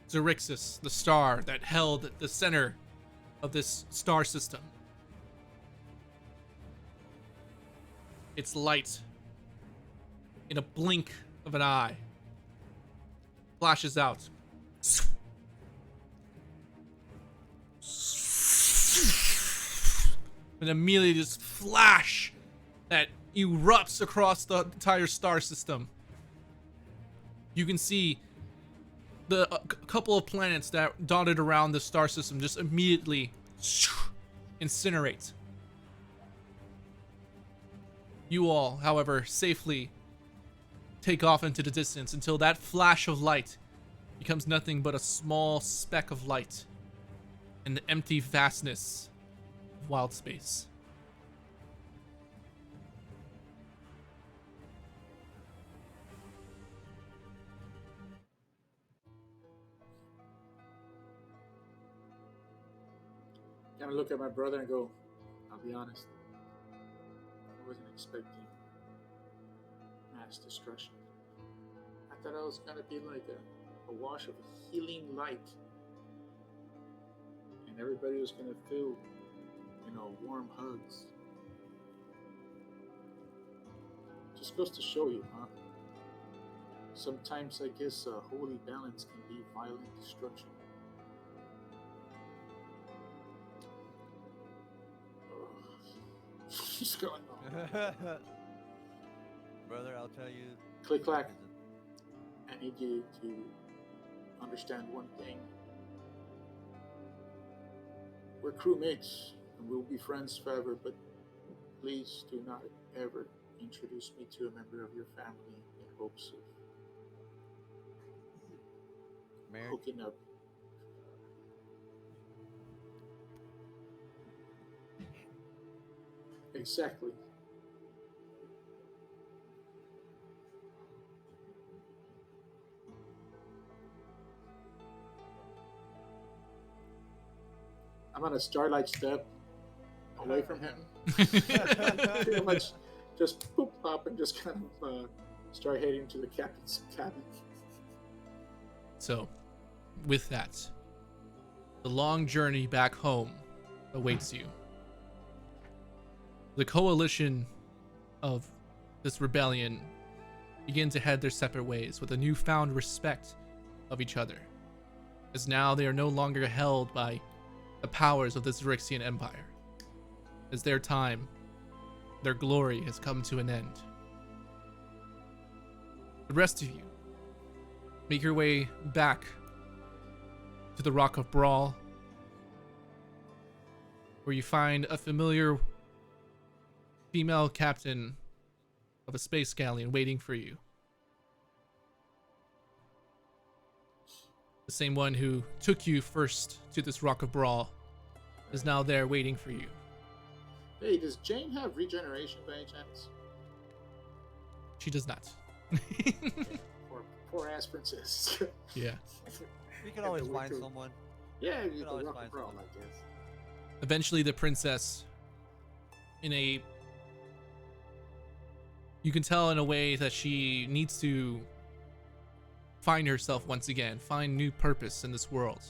Xaryxis, the star that held the center of this star system, its light, in a blink of an eye, flashes out. And immediately this flash that erupts across the entire star system. You can see the couple of planets that dotted around the star system just immediately incinerate. You all, however, safely take off into the distance until that flash of light becomes nothing but a small speck of light in the empty vastness of wild space. Kind of look at my brother and go, I'll be honest, I wasn't expecting mass destruction. I thought I was going to be like a wash of healing light. And everybody was going to feel, warm hugs. Just goes to show you, huh? Sometimes I guess holy balance can be violent destruction. What's going on? Brother, I'll tell you. Click clack. I need you to understand one thing. We're crewmates and we'll be friends forever, but please do not ever introduce me to a member of your family in hopes of Marriage? hooking up. Exactly. I'm on a starlight step away from him. Pretty much just poop up and just kind of start heading to the captain's cabin. So, with that, the long journey back home awaits you. The coalition of this rebellion begin to head their separate ways with a newfound respect of each other, as now they are no longer held by the powers of the Xaryxian Empire, as their time, their glory has come to an end. The rest of you make your way back to the Rock of Brawl, where you find a familiar female captain of a space galleon waiting for you. The same one who took you first to this Rock of Brawl is now there waiting for you. Hey, does Jane have regeneration by any chance? She does not. Poor ass princess. Yeah. We can always find someone. Yeah, you can can always rock find and roll, someone. I guess. Eventually the princess, you can tell in a way that she needs to find herself once again, find new purpose in this world.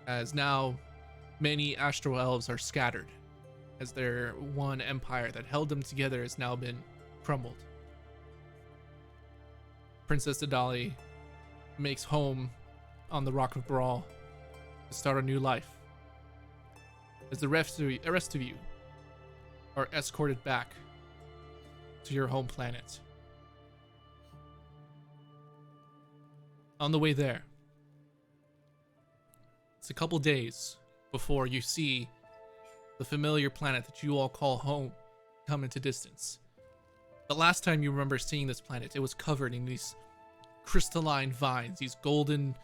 As now many astral elves are scattered, as their one empire that held them together has now been crumbled. Princess Adali makes home on the Rock of Brawl to start a new life, as the rest of you are escorted back to your home planet. On the way there, it's a couple days before you see the familiar planet that you all call home come into distance. The last time you remember seeing this planet, it was covered in these crystalline vines, these golden,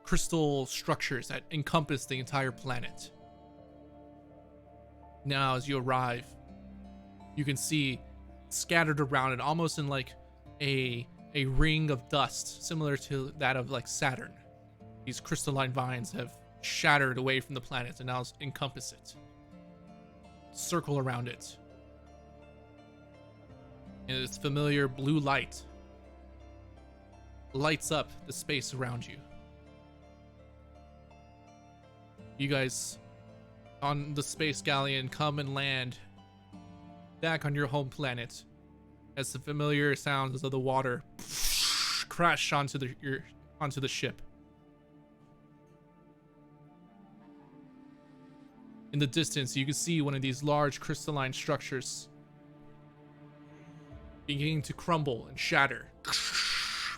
crystal structures that encompass the entire planet. Now, as you arrive, you can see scattered around it, almost in like a ring of dust, similar to that of like Saturn. These crystalline vines have shattered away from the planet and now encompass it, circle around it. And its familiar blue light lights up the space around you. You guys on the space galleon come and land back on your home planet as the familiar sounds of the water crash onto the ship. In the distance, you can see one of these large crystalline structures beginning to crumble and shatter.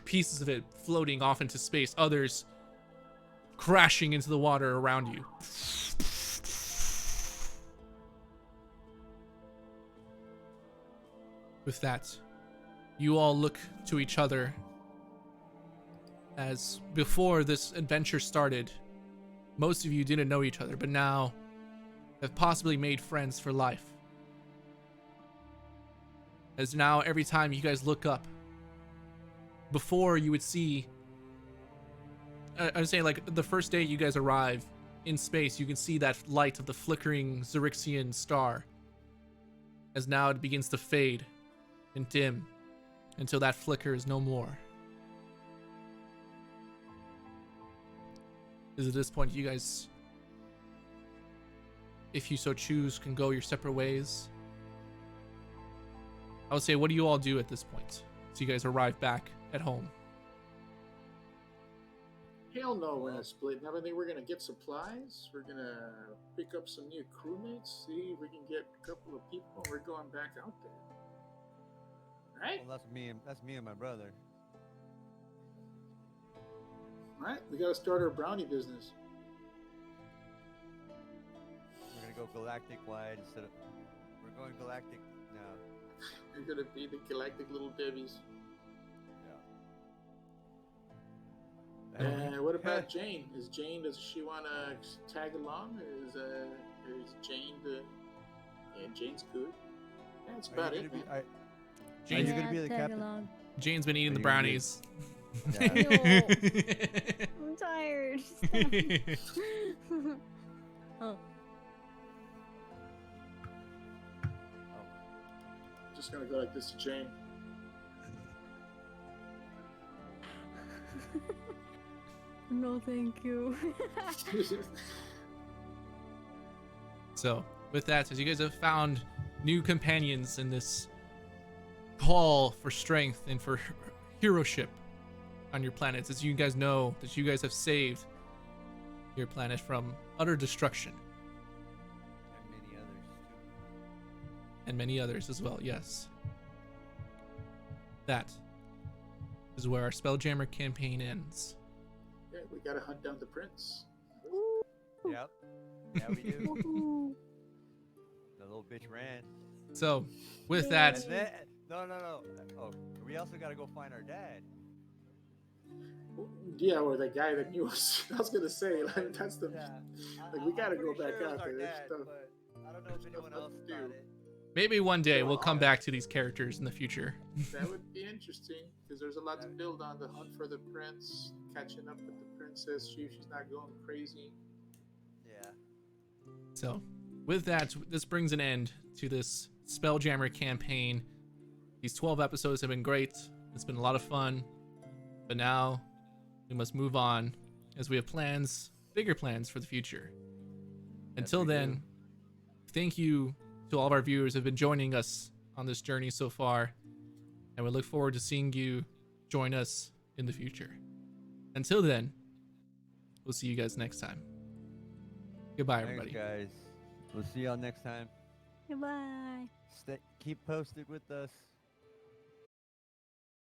Pieces of it floating off into space, others crashing into the water around you. With that, you all look to each other as before this adventure started, most of you didn't know each other, but now have possibly made friends for life. As now every time you guys look up, before you would see, I would say like the first day you guys arrive in space, you can see that light of the flickering Xaryxian star. As now it begins to fade and dim until that flicker is no more. Is at this point you guys, if you so choose, can go your separate ways. I would say, what do you all do at this point? So you guys arrive back at home. Hell no, we're gonna split. Now I think we're gonna get supplies. We're gonna pick up some new crewmates. See if we can get a couple of people. We're going back out there. Right? Well, that's me and my brother. Right? We gotta start our brownie business. We're gonna go galactic wide instead of. We're going galactic now. We're gonna be the galactic little Debbies. Yeah. And what about Jane? Does she wanna tag along? Or is Jane Jane's good? Yeah, that's about it. Are Jane's, you gonna be the tag captain? along. Jane's been eating Are the you gonna be- brownies. Yeah. I'm tired. Oh. Just gonna go like this to Jane. No, thank you. So, with that, as you guys have found new companions in this call for strength and for heroship on your planets, as you guys know that you guys have saved your planet from utter destruction, And many others too. and many others as well, yes. That is where our Spelljammer campaign ends. Yeah, we gotta hunt down the prince. Yep. Yeah, we do. Woohoo. The little bitch ran. So, with that, And then, no. Oh, we also gotta go find our dad. Yeah, or the guy that knew us. I was gonna say, like, that's the. Yeah. Like, we gotta I'm go pretty back sure it was out our there. There's dad, stuff. but I don't know if anyone stuff else to got do. it. maybe one day we'll come back to these characters in the future. That would be interesting because there's a lot to build on. The hunt for the prince, catching up with the princess. She's not going crazy. Yeah. So, with that, this brings an end to this Spelljammer campaign. These 12 episodes have been great. It's been a lot of fun. But now, we must move on as we have plans, bigger plans for the future. Until we then, do. thank you to all of our viewers who have been joining us on this journey so far. And we look forward to seeing you join us in the future. Until then, we'll see you guys next time. Goodbye, Thanks, everybody. guys. We'll see y'all next time. Goodbye. Keep posted with us.